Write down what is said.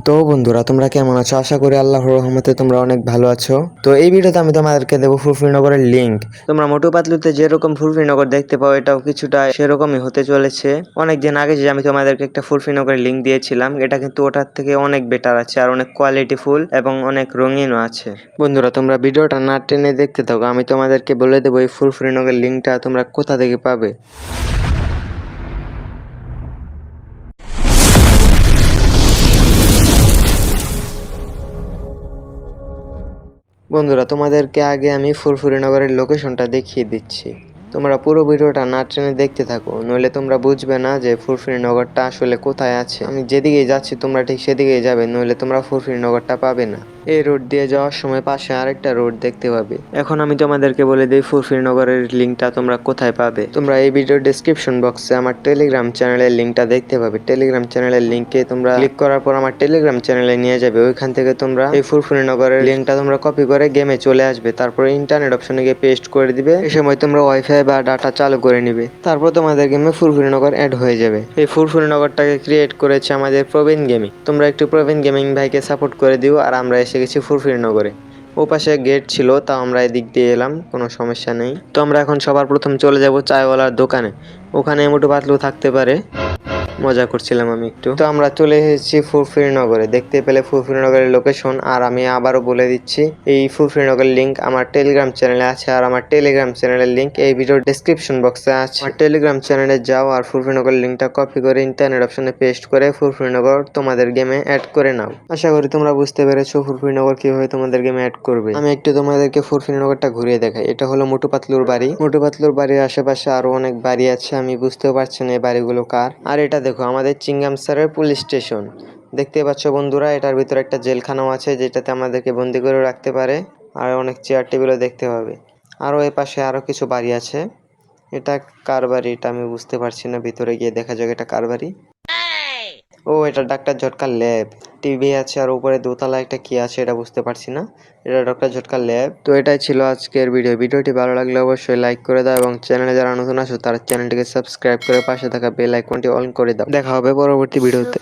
তো বন্ধুরা তোমরা কেমন আছো? আশা করি আল্লাহর রহমতে তোমরা অনেক ভালো আছো। তো এই ভিডিওতে আমি তোমাদেরকে দেবো ফুরফুরিনগরের লিংক। তোমরা মোটু পাতলুতে যেরকম ফুরফুরিনগর দেখতে পাও এটাও কিছুটা সেরকমই হতে চলেছে। অনেকদিন আগে যে আমি তোমাদেরকে একটা ফুরফুরিনগরের লিংক দিয়েছিলাম, এটা কিন্তু ওটার থেকে অনেক বেটার আছে আর অনেক কোয়ালিটিফুল এবং অনেক রঙিনও আছে। বন্ধুরা তোমরা ভিডিওটা না টেনে দেখতে থাকো, আমি তোমাদেরকে বলে দেবো এই ফুরফুরিনগরের লিংকটা তোমরা কোথা থেকে পাবে। বন্ধুরা তোমাদেরকে আগে আমি ফুরফুরিনগরের লোকেশনটা দেখিয়ে দিচ্ছি। তোমরা পুরো ভিডিওটা না টেনে দেখতে থাকো, নইলে তোমরা বুঝবে না যে ফুরফুরিনগরটা আসলে কোথায় আছে। আমি যেদিকেই যাচ্ছি তোমরা ঠিক সেদিকেই যাবে, নইলে তোমরা ফুরফুরিনগরটা পাবে না। এই রোড দিয়ে যাওয়ার সময় পাশে আরেকটা রোড দেখতে পাবে। এখন আমি তোমাদেরকে বলে দিই ফুরফুরিনগরের লিঙ্কটা তোমরা কোথায় পাবে। তোমরা এই ভিডিওর ডেসক্রিপশন বক্সে আমার টেলিগ্রাম চ্যানেলের লিঙ্কটা দেখতে পাবে। টেলিগ্রাম চ্যানেলের লিঙ্কে তোমরা ক্লিক করার পর আমার টেলিগ্রাম চ্যানেলে নিয়ে যাবে। ওইখান থেকে তোমরা এই ফুরফুরিনগরের লিঙ্কটা তোমরা কপি করে গেমে চলে আসবে। তারপর ইন্টারনেট অপশনে গিয়ে পেস্ট করে দিবে। এই সময় তোমরা ওয়াইফাই বা ডাটা চালু করে নিবে। তারপর তোমাদের গেমে ফুরফুরিনগর অ্যাড হয়ে যাবে। এই ফুরফুরিনগরটাকে ক্রিয়েট করেছে আমাদের প্রবীণ গেমিং। তোমরা একটু প্রবীণ গেমিং ভাইকে সাপোর্ট করে দিও। আর আমরা এসে গেছি ফুরফুরিনগরে। ও পাশে গেট ছিল, তাও আমরা এদিক দিয়ে এলাম, কোনো সমস্যা নেই। তো আমরা এখন সবার প্রথম চলে যাব চায়ওয়ালার দোকানে। ওখানে মোটু পাতলু থাকতে পারে, মজা করছিলাম আমি একটু। তো আমরা চলে এসেছি ফুরফুরিনগরে। দেখতে পেলে ফুরফুরিনগরের লোকেশন। আর আমি আবারও বলে দিচ্ছি, এই ফুরফুরিনগরের লিঙ্ক আমার টেলিগ্রাম চ্যানেলে আছে। আর আমার টেলিগ্রাম চ্যানেলের লিঙ্ক এই ভিডিওর ডেসক্রিপশন বক্সে আছে। আমার টেলিগ্রাম চ্যানেলে যাও আর ফুরফুরিনগরের লিঙ্কটা কপি করে ইন্টারনেট অপশনে পেস্ট করে ফুরফুরিনগর তোমাদের গেমে অ্যাড করে নাও। আশা করি তোমরা বুঝতে পেরেছো ফুরফুরিনগর কিভাবে তোমাদের গেমে অ্যাড করবে। আমি একটু তোমাদেরকে ফুরফুরিনগরটা ঘুরিয়ে দেখাই। এটা হলো মোটু পাতলুর বাড়ি। মোটু পাতলুর বাড়ির আশেপাশে আরো অনেক বাড়ি আছে, আমি বুঝতেও পারছি না এই বাড়িগুলো কার। আর এটা দেখো আমাদের চিংগাম স্যারের পুলিশ স্টেশন। দেখতে পাচ্ছ বন্ধুরা, এটার ভিতরে একটা জেলখানাও আছে যেটাতে আমাদেরকে বন্দি করে রাখতে পারে। আর অনেক চেয়ার টেবিলও দেখতে পাবে। আরও এ পাশে আরো কিছু বাড়ি আছে। এটা কার বাড়ি এটা আমি বুঝতে পারছি না, ভিতরে গিয়ে দেখা যাক এটা কার বাড়ি। ও এটা ডাক্তার ঝটকার ল্যাব। টিভি আছে আর উপরে দোতলা একটা কি আছে এটা বুঝতে পারছি না। এটা ডক্টর ঝটকার ল্যাব। তো এটাই ছিল আজকের ভিডিও। ভিডিওটি ভালো লাগলে অবশ্যই লাইক করে দাও এবং চ্যানেলে যারা নতুন আছো তারা চ্যানেলটিকে সাবস্ক্রাইব করে পাশে থাকা বেল আইকনটি অন করে দাও। দেখা হবে পরবর্তী ভিডিওতে।